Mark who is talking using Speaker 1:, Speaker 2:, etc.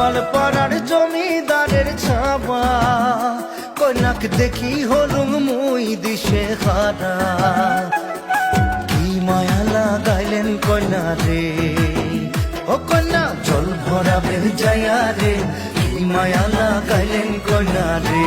Speaker 1: গোয়ালপাড়ার জমিদারের ছাবা কন্যাক দেখি হলুম মুই দিশে হারা কি মায়া লাগাইলেন কন্যা রে ও কন্যা জল ভরাবেন যায়া রে কি মায়া লাগাইলেন কন্যা রে